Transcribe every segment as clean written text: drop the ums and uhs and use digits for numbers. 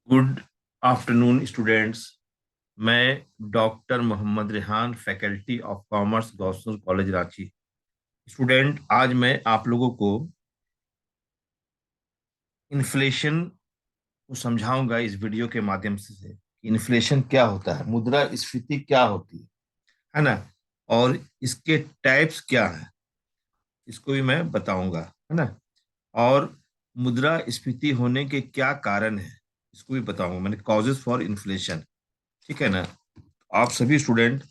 Good afternoon students. मैं doctor Mohammad Rehan, faculty of commerce, government college Ranchi. Student, आज मैं आप लोगों को इन्फ्लेशन को समझाऊंगा इस वीडियो के माध्यम से। इन्फ्लेशन क्या होता है, मुद्रास्फीति क्या होती है ना, और इसके टाइप्स क्या है, इसको भी मैं बताऊंगा, है ना। और मुद्रास्फीति होने के क्या कारण है, इसको भी बताऊंगा। मैंने कॉजेज फॉर इन्फ्लेशन, ठीक है ना। आप सभी स्टूडेंट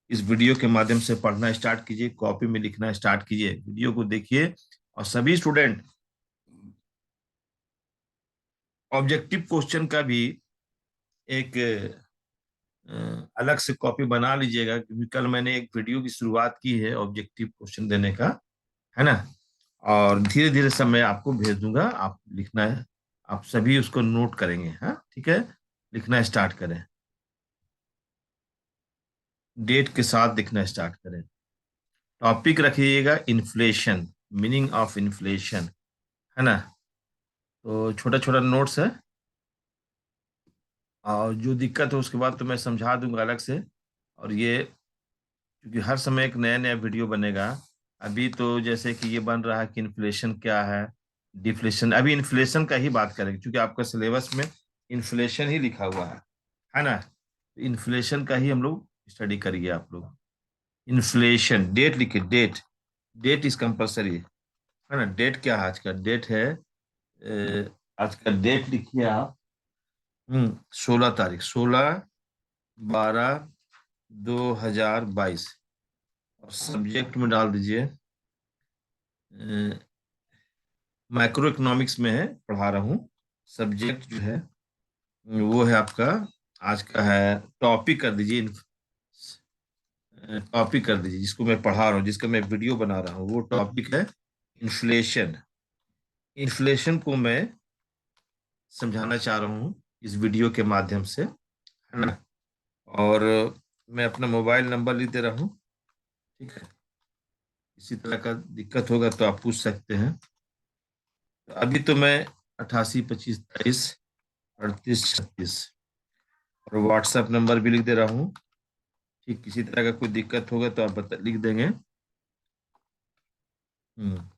इस वीडियो के माध्यम से पढ़ना स्टार्ट कीजिए, कॉपी में लिखना स्टार्ट कीजिए, वीडियो को देखिए। और सभी स्टूडेंट ऑब्जेक्टिव क्वेश्चन का भी एक अलग से कॉपी बना लीजिएगा, क्योंकि कल मैंने एक वीडियो की शुरुआत की है ऑब्जेक्टिव क्वेश्चन देने का, है ना। और धीरे धीरे सब मैं आपको भेज दूंगा, आप लिखना है। आप सभी उसको नोट करेंगे, हाँ ठीक है। लिखना स्टार्ट करें, डेट के साथ लिखना स्टार्ट करें। टॉपिक रखिएगा इन्फ्लेशन, मीनिंग ऑफ इन्फ्लेशन, है ना। तो छोटा छोटा नोट्स है, और जो दिक्कत है उसके बाद तो मैं समझा दूंगा अलग से। और ये क्योंकि हर समय एक नया नया वीडियो बनेगा। अभी तो जैसे कि ये बन रहा है कि इन्फ्लेशन क्या है, डिफ्लेशन। अभी इन्फ्लेशन का ही बात करेंगे, क्योंकि आपका सिलेबस में इन्फ्लेशन ही लिखा हुआ है ना। तो इन्फ्लेशन का ही हम लोग स्टडी करिए आप लोग। इन्फ्लेशन, डेट लिखिए, डेट। डेट इज कंपलसरी, है ना। डेट क्या है, आज का डेट है, आज का डेट लिखिए आप। 16 तारीख, 16/12/2022। और सब्जेक्ट में डाल दीजिए, माइक्रो इकोनॉमिक्स में है, पढ़ा रहा हूँ। सब्जेक्ट जो है वो है आपका, आज का है। टॉपिक कर दीजिए, टॉपिक कर दीजिए जिसको मैं पढ़ा रहा हूँ, जिसका मैं वीडियो बना रहा हूँ, वो टॉपिक है इन्फ्लेशन। इन्फ्लेशन को मैं समझाना चाह रहा हूँ इस वीडियो के माध्यम से, है ना। और मैं अपना मोबाइल नंबर लिख दे रहा हूँ, ठीक है। इसी तरह का दिक्कत होगा तो आप पूछ सकते हैं। तो अभी तो मैं 88 25 23 38 36, और व्हाट्सएप नंबर भी लिख दे रहा हूँ। ठीक, किसी तरह का कोई दिक्कत होगा तो आप लिख देंगे। हम्म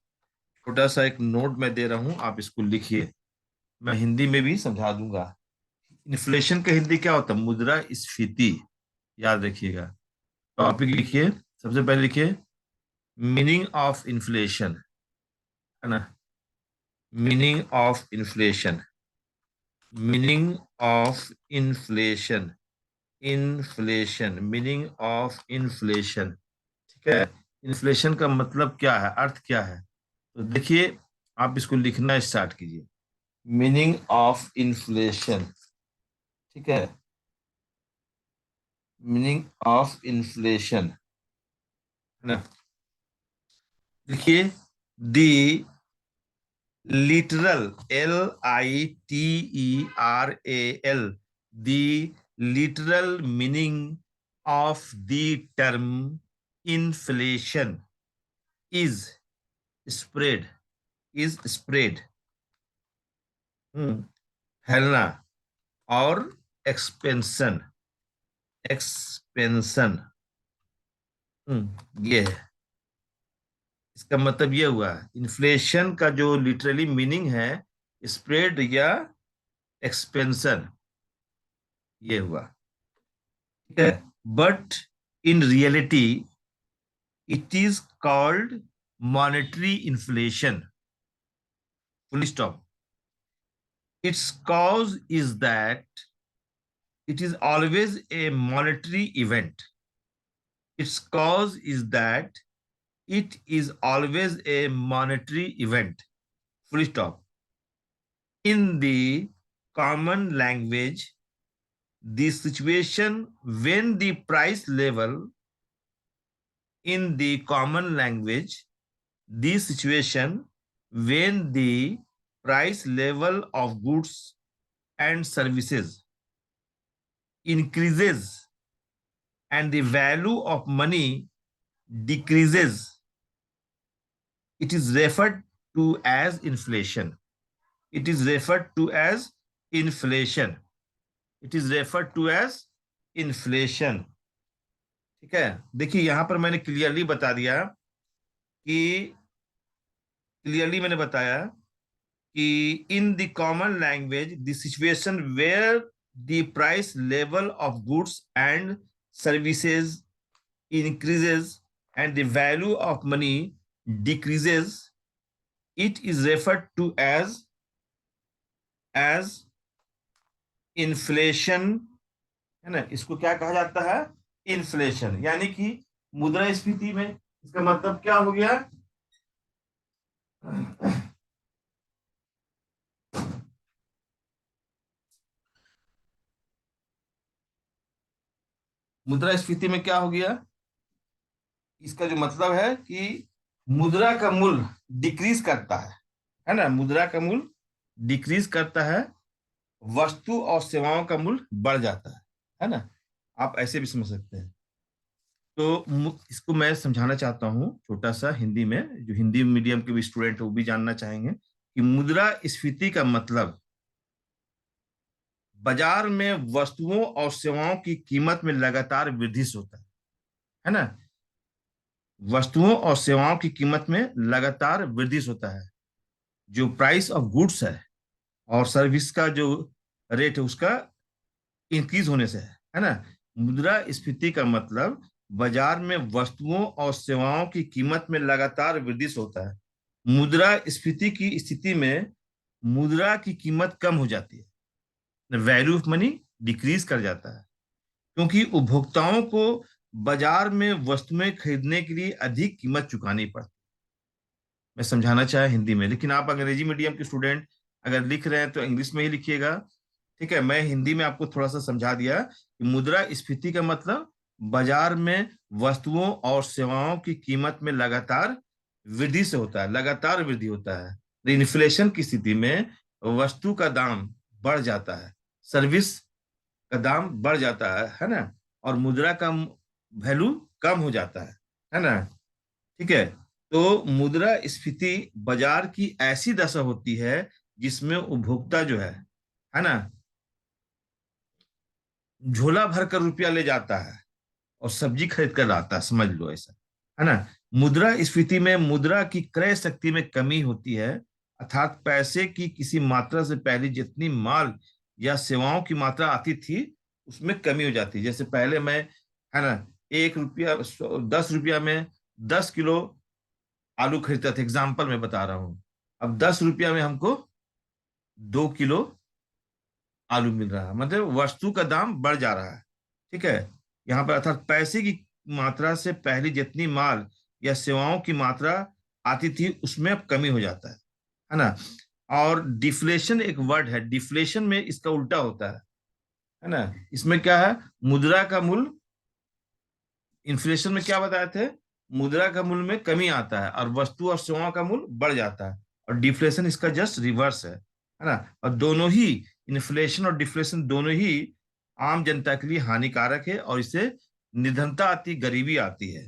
छोटा सा एक नोट मैं दे रहा हूँ, आप इसको लिखिए। मैं हिंदी में भी समझा दूंगा। इन्फ्लेशन का हिंदी क्या होता है, मुद्रास्फीति। याद रखिएगा। टॉपिक लिखिए, सबसे पहले लिखिए मीनिंग ऑफ इन्फ्लेशन, है ना। Meaning of inflation, meaning of inflation, inflation, meaning of inflation, ठीक है। इन्फ्लेशन का मतलब क्या है, अर्थ क्या है, तो देखिए, आप इसको लिखना स्टार्ट कीजिए। मीनिंग ऑफ इन्फ्लेशन, ठीक है। मीनिंग ऑफ इन्फ्लेशन, है ना। देखिए, दी literal, literal, the literal meaning of the term inflation is spread, is spread, फैलना, और एक्सपेंशन, एक्सपेंशन, ये है। इसका मतलब ये हुआ, इन्फ्लेशन का जो लिटरली मीनिंग है स्प्रेड या एक्सपेंशन, ये हुआ, ठीक है। But in reality it is called monetary inflation, full stop. It's cause is that it is always a monetary event. Its cause is that it is always a monetary event. Full stop. In the common language, the situation when the price level, in the common language, the situation when the price level of goods and services increases and the value of money decreases, it is referred to as inflation. It is referred to as inflation. It is referred to as inflation. ठीक है, देखिए यहां पर मैंने clearly बता दिया कि clearly मैंने बताया कि in the common language the situation where the price level of goods and services increases and the value of money decreases, it is referred to as inflation, है ना। इसको क्या कहा जाता है? इन्फ्लेशन। यानी कि मुद्रास्फीति में इसका मतलब क्या हो गया? मुद्रास्फीति में क्या हो गया? इसका जो मतलब है कि मुद्रा का मूल्य डिक्रीज करता है ना। मुद्रा का मूल्य डिक्रीज करता है, वस्तु और सेवाओं का मूल्य बढ़ जाता है ना। आप ऐसे भी समझ सकते हैं। तो इसको मैं समझाना चाहता हूँ छोटा सा हिंदी में, जो हिंदी मीडियम के भी स्टूडेंट वो भी जानना चाहेंगे कि मुद्रास्फीति का मतलब बाजार में वस्तुओं और सेवाओं की कीमत में लगातार वृद्धि से होता है ना। वस्तुओं और सेवाओं की कीमत में लगातार वृद्धि से होता है। जो प्राइस ऑफ गुड्स है और सर्विस का जो रेट है उसका इंक्रीज होने से है ना। मुद्रास्फीति का मतलब बाजार में वस्तुओं और सेवाओं की कीमत में लगातार वृद्धि से होता है। मुद्रास्फीति की स्थिति में मुद्रा की कीमत कम हो जाती है, वैल्यू ऑफ मनी डिक्रीज कर जाता है, क्योंकि उपभोक्ताओं को बाजार में वस्तुएं खरीदने के लिए अधिक कीमत चुकानी पड़ती। मैं समझाना चाहे हिंदी में, लेकिन आप अंग्रेजी मीडियम के स्टूडेंट अगर लिख रहे हैं तो इंग्लिश में ही लिखिएगा। ठीक है, मैं हिंदी में आपको थोड़ा सा समझा दिया कि मुद्रास्फीति का मतलब बाजार में वस्तुओं और सेवाओं की कीमत में लगातार वृद्धि से होता है, लगातार वृद्धि होता है। इन्फ्लेशन की स्थिति में वस्तु का दाम बढ़ जाता है, सर्विस का दाम बढ़ जाता है ना, और मुद्रा का वैल्यू कम हो जाता है ना। ठीक है, तो मुद्रास्फीति बाजार की ऐसी दशा होती है जिसमें उपभोक्ता जो है ना, झोला भर कर रुपया ले जाता है और सब्जी खरीद कर लाता है, समझ लो ऐसा, है ना। मुद्रास्फीति में मुद्रा की क्रय शक्ति में कमी होती है, अर्थात पैसे की किसी मात्रा से पहले जितनी माल या सेवाओं की मात्रा आती थी उसमें कमी हो जाती है। जैसे पहले मैं, है ना, 1 रुपया 10 रुपया में 10 किलो आलू खरीदता था, एग्जाम्पल मैं बता रहा हूँ। अब 10 रुपया में हमको 2 किलो आलू मिल रहा है, मतलब वस्तु का दाम बढ़ जा रहा है। ठीक है, यहाँ पर अर्थात पैसे की मात्रा से पहले जितनी माल या सेवाओं की मात्रा आती थी उसमें अब कमी हो जाता है ना। और डिफ्लेशन एक वर्ड है, डिफ्लेशन में इसका उल्टा होता है ना। इसमें क्या है? मुद्रा का मूल्य, इन्फ्लेशन में क्या बताए थे? मुद्रा का मूल्य में कमी आता है और वस्तु और सेवाओं का मूल्य बढ़ जाता है। और डिफ्लेशन इसका जस्ट रिवर्स है ना। और दोनों ही, इन्फ्लेशन और डिफ्लेशन दोनों ही आम जनता के लिए हानिकारक है और इससे निर्धनता आती, गरीबी आती है।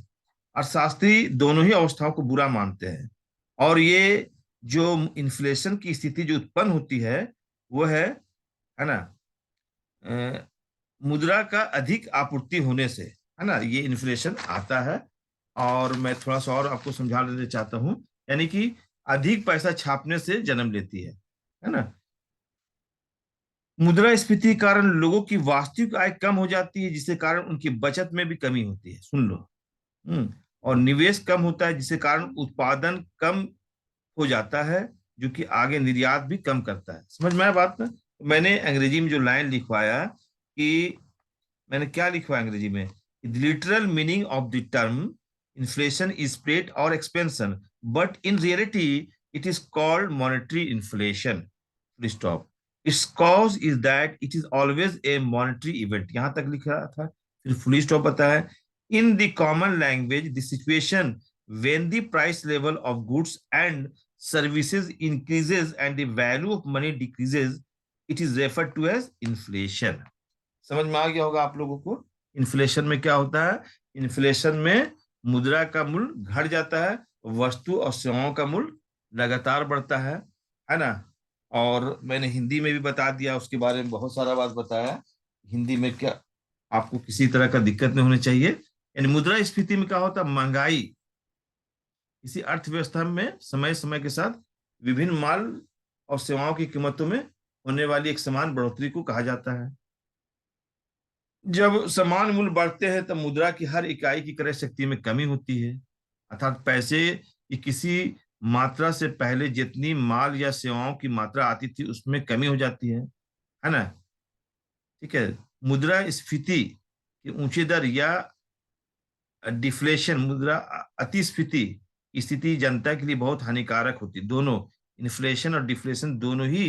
अर्थशास्त्री दोनों ही अवस्थाओं को बुरा मानते हैं। और ये जो इन्फ्लेशन की स्थिति जो उत्पन्न होती है वो है ना, मुद्रा का अधिक आपूर्ति होने से, है ना, ये इन्फ्लेशन आता है। और मैं थोड़ा सा और आपको समझा देना चाहता हूं, यानी कि अधिक पैसा छापने से जन्म लेती है ना। मुद्रास्फीति के कारण लोगों की वास्तविक आय कम हो जाती है, जिसके कारण उनकी बचत में भी कमी होती है, सुन लो। और निवेश कम होता है, जिसके कारण उत्पादन कम हो जाता है, जो कि आगे निर्यात भी कम करता है। समझ में आया बात ना? मैंने अंग्रेजी में जो लाइन लिखवाया कि, मैंने क्या लिखवाया अंग्रेजी में, the literal meaning of the term inflation is rate और expansion, but in reality it is called monetary inflation, stop. It's cause is that it is always a monetary event, यहां तक लिखा था, फिर फुल स्टॉप बताया। In the common language the situation when the price level of goods and services increases and the value of money decreases, it is referred to as inflation। समझ में आ गया होगा आप लोगों को। इन्फ्लेशन में क्या होता है? इन्फ्लेशन में मुद्रा का मूल्य घट जाता है, वस्तु और सेवाओं का मूल्य लगातार बढ़ता है ना। और मैंने हिंदी में भी बता दिया, उसके बारे में बहुत सारा बात बताया। हिंदी में क्या, आपको किसी तरह का दिक्कत नहीं होनी चाहिए। यानी मुद्रास्फीति में क्या होता है, महंगाई किसी अर्थव्यवस्था में समय समय के साथ विभिन्न माल और सेवाओं की कीमतों में होने वाली एक समान बढ़ोतरी को कहा जाता है। जब समान मूल्य बढ़ते हैं तब मुद्रा की हर इकाई की क्रय शक्ति में कमी होती है, अर्थात पैसे की किसी मात्रा से पहले जितनी माल या सेवाओं की मात्रा आती थी उसमें कमी हो जाती है ना। ठीक है। मुद्रा स्फीति की ऊंची दर या डिफ्लेशन, मुद्रा अतिस्फीति की स्थिति जनता के लिए बहुत हानिकारक होती है। दोनों, इन्फ्लेशन और डिफ्लेशन दोनों ही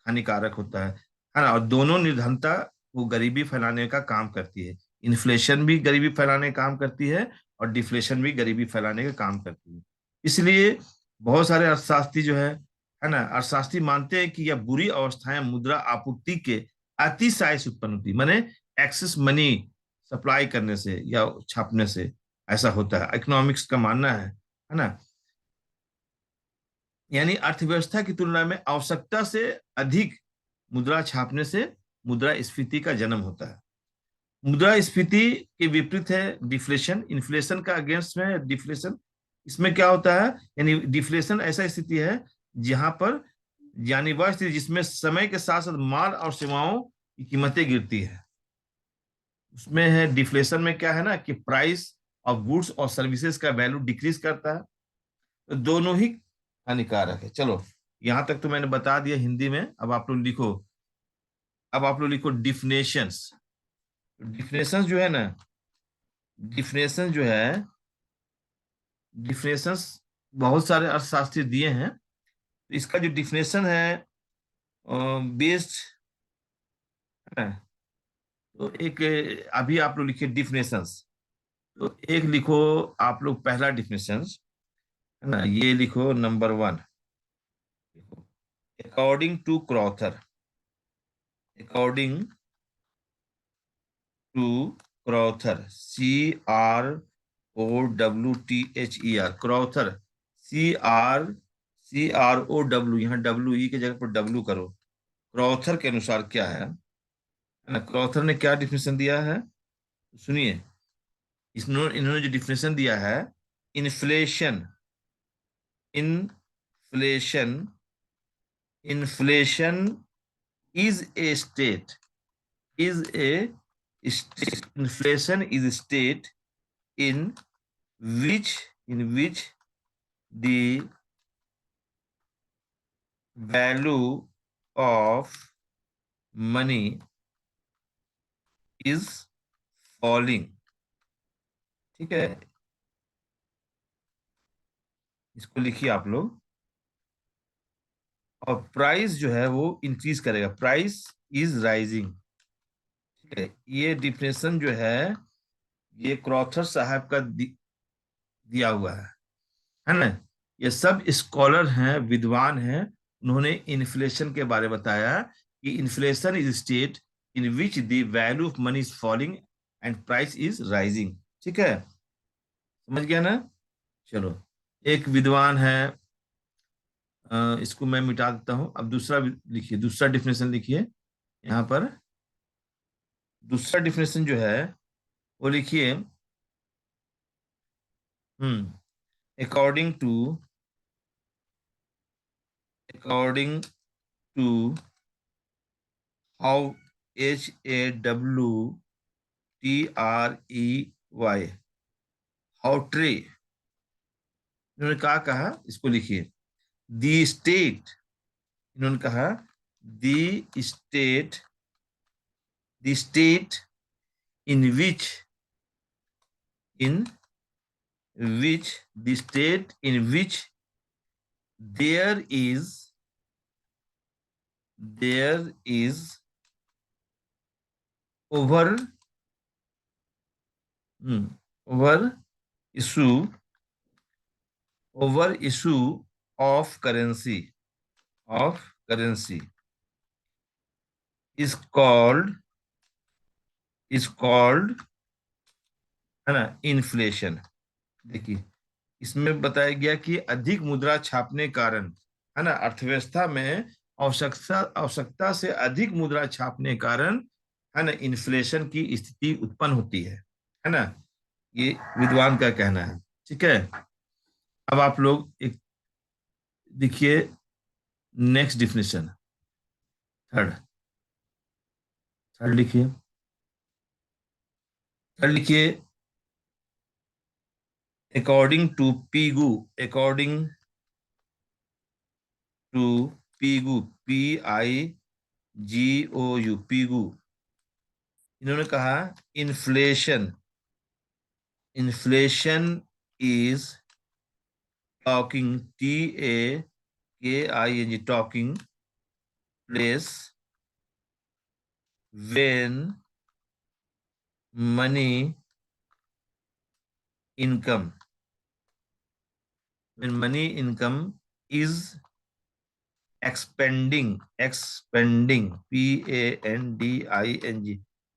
हानिकारक होता है ना। और दोनों निर्धनता को गरीबी फैलाने का काम करती है। इन्फ्लेशन भी गरीबी फैलाने का काम करती है और डिफ्लेशन भी गरीबी फैलाने का काम करती है। इसलिए बहुत सारे अर्थशास्त्री जो है ना, अर्थशास्त्री मानते हैं कि यह बुरी अवस्थाएं मुद्रा आपूर्ति के अतिशय से उत्पन्न होती, माने एक्सेस मनी सप्लाई करने से या छापने से ऐसा होता है, इकोनॉमिक्स का मानना है ना। यानी अर्थव्यवस्था की तुलना में आवश्यकता से अधिक मुद्रा छापने से मुद्रा स्फीति का जन्म होता है। मुद्रा स्फीति के विपरीत है डिफ्लेशन, इन्फ्लेशन का अगेंस्ट में है डिफ्लेशन। इसमें क्या होता है, यानी डिफ्लेशन ऐसा स्थिति है जहां पर, यानी वह स्थिति जिसमें समय के साथ साथ माल और सेवाओं की कीमतें गिरती है। उसमें है डिफ्लेशन में क्या है ना कि प्राइस ऑफ गुड्स और सर्विसेज का वैल्यू डिक्रीज करता है। तो दोनों ही हानिकारक है। चलो, यहां तक तो मैंने बता दिया हिंदी में। अब आप लोग लिखो, अब आप लोग लिखो डिफिनेशंस। डिफिनेशंस जो है ना, डिफिनेशन जो है, डिफिनेशंस बहुत सारे अर्थशास्त्री दिए हैं। तो इसका जो डिफिनेशन है बेस्ड है, तो एक अभी आप लोग लिखिए डिफिनेशंस। तो एक लिखो आप लोग पहला डिफिनेशंस, है ना, ये लिखो number 1। According to Crowther, according to Crowther, CROWTHER, Crowther, CROW, यहाँ WE की जगह पर W करो। क्रॉथर के अनुसार क्या है ना, क्रॉथर ने क्या डिफिनेशन दिया है सुनिए। इन्होंने जो डिफिनेशन दिया है, inflation, inflation, inflation is a state, is a state, inflation is a state in which the value of money is falling। ठीक है, इसको लिखिए आप लोग। और प्राइस जो है वो इंक्रीज करेगा, प्राइस इज राइजिंग। ठीक है, ये डिफिनेशन जो है ये क्रॉथर साहब का दिया हुआ है ना। ये सब स्कॉलर हैं, विद्वान हैं। उन्होंने इन्फ्लेशन के बारे में बताया कि inflation is state in which the value of money is falling and price is rising. ठीक है, समझ गया ना। चलो, एक विद्वान है, इसको मैं मिटा देता हूं। अब दूसरा लिखिए, दूसरा डिफिनेशन लिखिए यहाँ पर। दूसरा डिफिनेशन जो है वो लिखिए, according to, according to how, HAWTREY, Hawtrey. इन्होंने कहा इसको लिखिए, दी स्टेट, इन्होंने कहा the state, the state in which, in which, the state in which there is over, over issue, over issue of currency, of currency is called, is called, है ना, inflation. देखिए, इसमें बताया गया कि अधिक मुद्रा छापने कारण, है ना, अर्थव्यवस्था में आवश्यकता आवश्यकता से अधिक मुद्रा छापने कारण, है ना, इन्फ्लेशन की स्थिति उत्पन्न होती है ना, ये विद्वान का कहना है। ठीक है, अब आप लोग एक देखिए नेक्स्ट डिफिनेशन, थर्ड, थर्ड लिखिए, थर्ड लिखिए, according to Pigou, according to Pigou, PIGOU, Pigou, इन्होंने कहा inflation, inflation is taking, TAKING, taking place when money income, when money income is expanding, PANDING,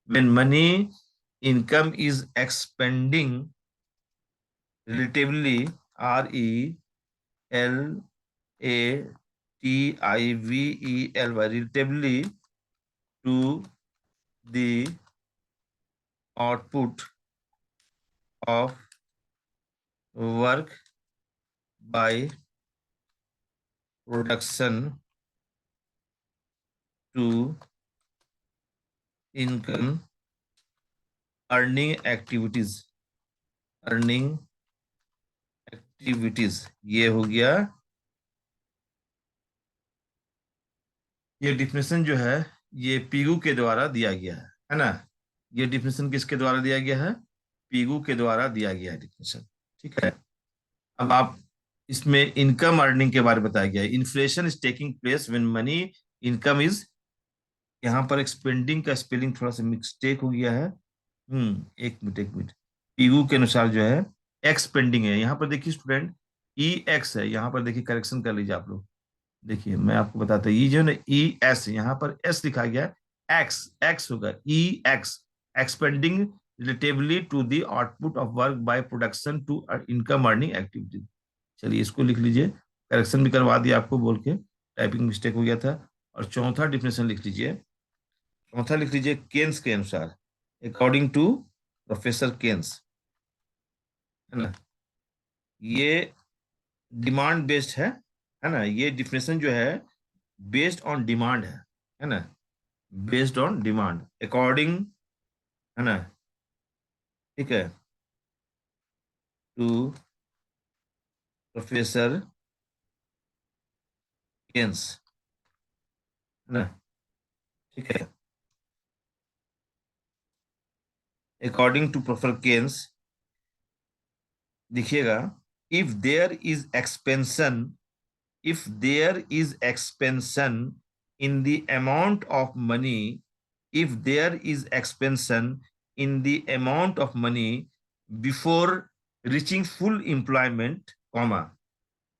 when money income is expanding relatively, RELATIVELY, relatively to the output of work by production to income earning activities, earning activities, ये हो गया। ये definition जो है ये Pigou के द्वारा दिया गया है ना, ये डिफिनेशन किसके द्वारा दिया गया है, पीगू के द्वारा दिया गया है डिफिनेशन। ठीक है, अब आप इसमें इनकम अर्निंग के बारे में बताया गया है, inflation is taking place when money income is, यहाँ पर एक्सपेंडिंग का स्पेलिंग थोड़ा सा मिस्टेक हो गया है। एक मिनट, एक मिनट, पीयू के अनुसार जो है एक्सपेंडिंग है, यहाँ पर देखिए स्टूडेंट, EX है, यहाँ पर देखिए करेक्शन कर लीजिए आप लोग। देखिए मैं आपको बताता हूँ, ये जो है ना ES, यहाँ पर S लिखा गया है, एक्स एक्स होगा, EX, expending relatively to the output of work by production to income earning activity. चलिए इसको लिख लीजिए, करेक्शन भी करवा दिया आपको बोल के, टाइपिंग मिस्टेक हो गया था। और चौथा डिफिनेशन लिख लीजिए, चौथा लिख लीजिए केन्स के अनुसार, अकॉर्डिंग टू प्रोफेसर केन्स, है ना, ये डिमांड बेस्ड है ना, ये डिफिनेशन जो है बेस्ड ऑन डिमांड है ना, बेस्ड ऑन डिमांड, अकॉर्डिंग, है ना, ठीक है, टू प्रोफेसर केन्स, है ना, ठीक है, अकॉर्डिंग टू प्रोफेसर केन्स, देखिएगा, if there is expansion, if there is expansion in the amount of money, if there is expansion in the amount of money before reaching full employment, comma,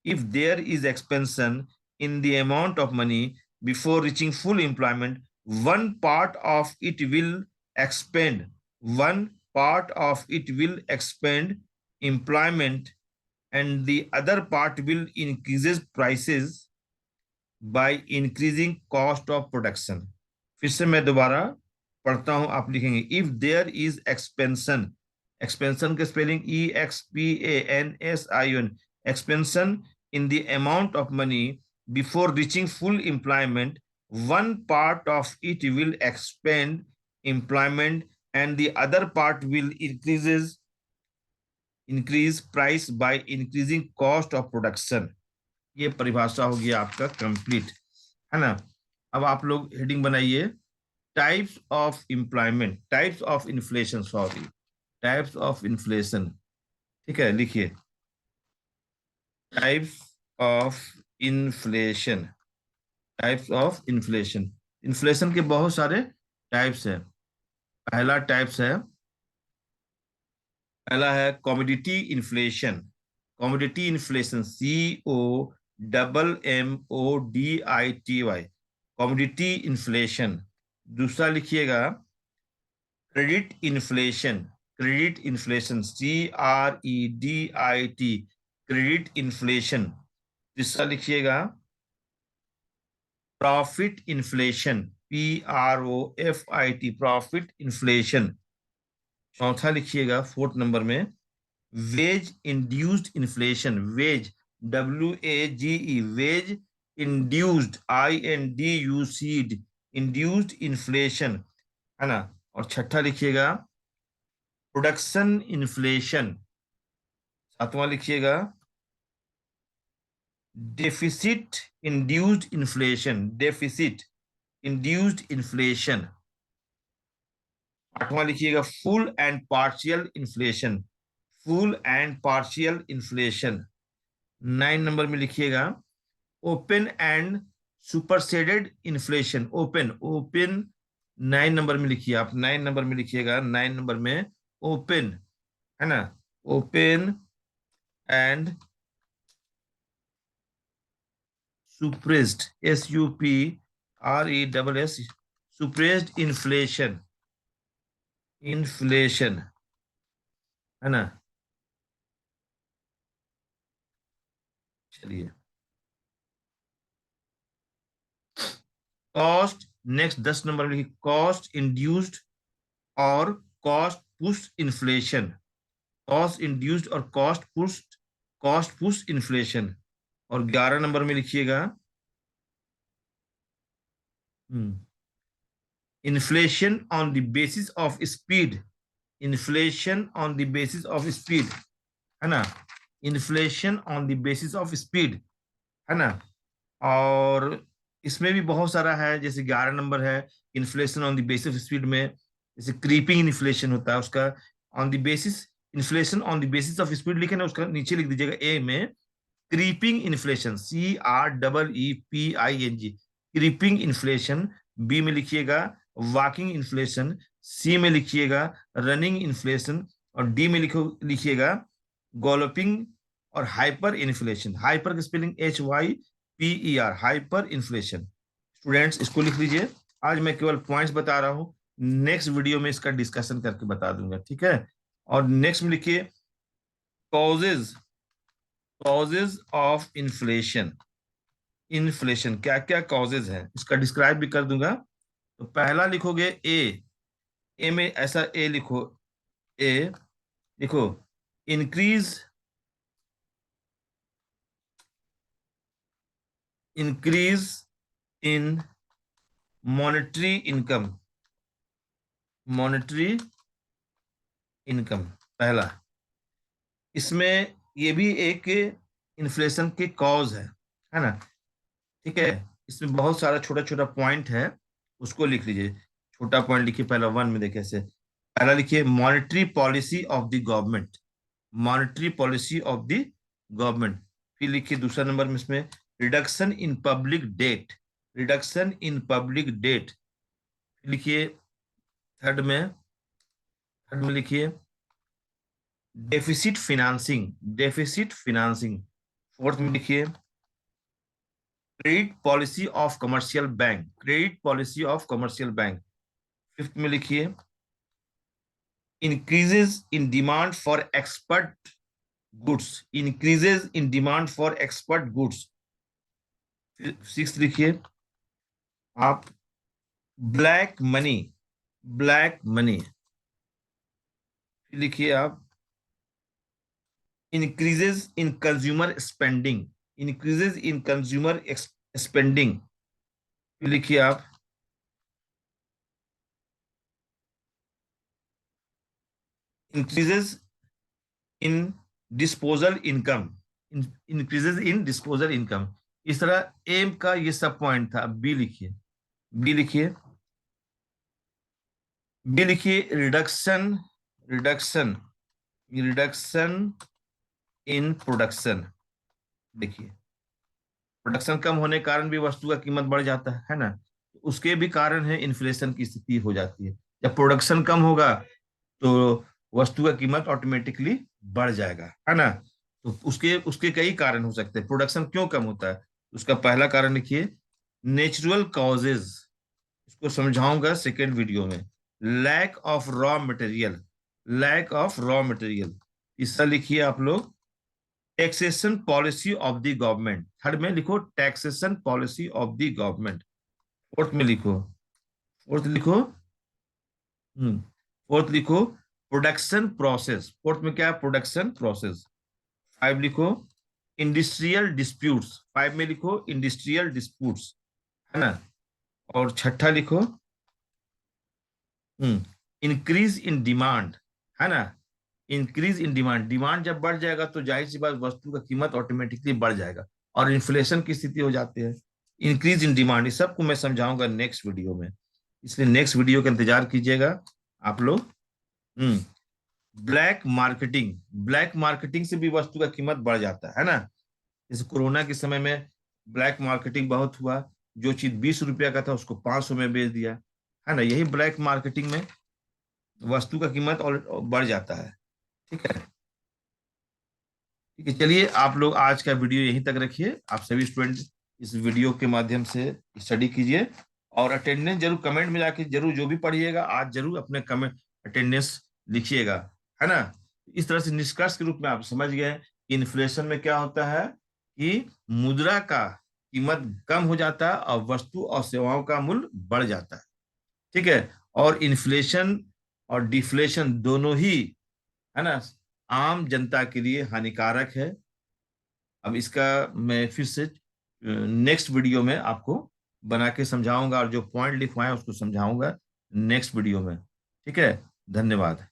if there is expansion in the amount of money before reaching full employment, one part of it will expand, one part of it will expand employment, and the other part will increases prices by increasing cost of production। फिर से मैं दोबारा पढ़ता हूं, आप लिखेंगे, if there is expansion, expansion के spelling EXPANSION, expansion in the amount of money before reaching full employment, one part of it will expand employment and the other part will increase price by increasing cost of production। ये परिभाषा होगी आपका complete, है ना। अब आप लोग heading बनाइए, types of employment, types of inflation, sorry, types of inflation. ठीक है, लिखिए types of inflation, types of inflation, inflation के बहुत सारे टाइप्स हैं। पहला टाइप्स है, पहला है commodity inflation, commodity inflation, COMMODITY, commodity inflation. दूसरा लिखिएगा credit inflation, credit inflation, CREDIT, credit inflation. तीसरा लिखिएगा profit inflation, PROFIT, profit inflation. चौथा लिखिएगा फोर्थ नंबर में, wage induced inflation, wage, WAGE, wage induced, INDUCED, induced inflation, है ना। और छठा लिखिएगा प्रोडक्शन इन्फ्लेशन। सातवां लिखिएगा deficit induced inflation, deficit induced inflation. आठवां लिखिएगा full and partial inflation, full and partial inflation. 9 number में लिखिएगा open and superseded inflation, open, open. 9 number में लिखिए आप, 9 नंबर में लिखिएगा, 9 नंबर में ओपन, है ना, open and सुप्रेस्ड, SUPRESS, सुप्रेस्ड inflation, inflation, है ना। चलिए, कॉस्ट, नेक्स्ट 10 नंबर में लिखिए कॉस्ट इंड्यूस्ड और cost push inflation, cost induced और कॉस्ट पुश इन्फ्लेशन। और 11 नंबर में लिखिएगा inflation on the basis of speed, inflation on the basis of speed, है ना, inflation on the basis of speed, है ना। और इसमें भी बहुत सारा है, जैसे 11 नंबर है inflation on the basis of speed में, जैसे क्रीपिंग इन्फ्लेशन होता है उसका, on the basis, inflation on the basis of speed लिखे ना, उसका नीचे लिख दीजिएगा ए में creeping inflation, CREEPING, creeping inflation. B में लिखिएगा वॉकिंग इन्फ्लेशन, सी में लिखिएगा रनिंग इन्फ्लेशन, और डी में लिखिएगा गॉलोपिंग और हाइपर इन्फ्लेशन, हाइपर की spelling HYPER, hyper inflation. Students इसको लिख लीजिए। आज मैं केवल पॉइंट्स बता रहा हूँ, नेक्स्ट वीडियो में इसका डिस्कशन करके बता दूंगा, ठीक है। और नेक्स्ट में लिखिए causes, causes of inflation, inflation क्या क्या कॉजेज है इसका डिस्क्राइब भी कर दूंगा। तो पहला लिखोगे ए, ए में ऐसा ए लिखो, ए लिखो increase, increase in monetary income, monetary income पहला। इसमें ये भी एक इन्फ्लेशन के कॉज है ना, ठीक है। इसमें बहुत सारा छोटा छोटा पॉइंट है, उसको लिख लीजिए। छोटा पॉइंट लिखिए पहला, वन में देखिए ऐसे, पहला लिखिए monetary policy of the government, monetary policy of the government. फिर लिखिए दूसरा नंबर में इसमें reduction in public debt, reduction in public debt. लिखिए थर्ड में, थर्ड में लिखिए deficit financing, deficit financing. Fourth में लिखिए credit policy of commercial bank, credit policy of commercial bank. Fifth में लिखिए increases in demand for expert goods, increases in demand for expert goods. Six लिखिए आप black money, black money. लिखिए आप increases इन consumer spending, increases इन consumer spending. लिखिए आप increases इन disposal income, increases इन disposal income. इस तरह एम का ये सब पॉइंट था। बी लिखिए, बी लिखिए, बी लिखिए reduction, reduction, reduction in production. देखिए प्रोडक्शन कम होने के कारण भी वस्तु का कीमत बढ़ जाता है ना, तो उसके भी कारण है इन्फ्लेशन की स्थिति हो जाती है। जब प्रोडक्शन कम होगा तो वस्तु का कीमत ऑटोमेटिकली बढ़ जाएगा, है ना। तो उसके उसके कई कारण हो सकते हैं। प्रोडक्शन क्यों कम होता है, उसका पहला कारण लिखिए नेचुरल कॉजेज, इसको समझाऊंगा सेकेंड वीडियो में। Lack of raw material, lack of raw material. तीसरा लिखिए आप लोग taxation policy of the government, third में लिखो taxation policy of the government. Fourth में लिखो फोर्थ लिखो। फोर्थ लिखो प्रोडक्शन प्रोसेस। फोर्थ में क्या है? Production process. फाइव लिखो इंडस्ट्रियल डिस्प्यूट्स। फाइव में लिखो इंडस्ट्रियल डिस्प्यूट्स, है ना। और छठा लिखो इंक्रीज इन डिमांड, है ना। इंक्रीज इन डिमांड, डिमांड जब बढ़ जाएगा तो जाहिर सी बात वस्तु का कीमत ऑटोमेटिकली बढ़ जाएगा और इन्फ्लेशन की स्थिति हो जाती है। इंक्रीज इन डिमांड, इस सबको मैं समझाऊंगा नेक्स्ट वीडियो में, इसलिए नेक्स्ट वीडियो का इंतजार कीजिएगा आप लोग। हम्म ब्लैक मार्केटिंग, ब्लैक मार्केटिंग से भी वस्तु का कीमत बढ़ जाता है ना। जैसे कोरोना के समय में ब्लैक मार्केटिंग बहुत हुआ, जो चीज 20 रुपया का था उसको 500 में बेच दिया, है ना। यही ब्लैक मार्केटिंग में वस्तु का कीमत और बढ़ जाता है। ठीक है, ठीक है, चलिए आप लोग आज का वीडियो यहीं तक रखिए। आप सभी स्टूडेंट इस वीडियो के माध्यम से स्टडी कीजिए और अटेंडेंस जरूर कमेंट में जाके जरूर, जो भी पढ़िएगा आज जरूर अपने कमेंट अटेंडेंस लिखिएगा, है ना। इस तरह से निष्कर्ष के रूप में आप समझ गए कि इन्फ्लेशन में क्या होता है कि मुद्रा का कीमत कम हो जाता है और वस्तु और सेवाओं का मूल्य बढ़ जाता है। ठीक है, और इन्फ्लेशन और डिफ्लेशन दोनों ही, है ना, आम जनता के लिए हानिकारक है। अब इसका मैं फिर से नेक्स्ट वीडियो में आपको बना के समझाऊंगा और जो पॉइंट लिखवाए उसको समझाऊंगा नेक्स्ट वीडियो में। ठीक है, धन्यवाद।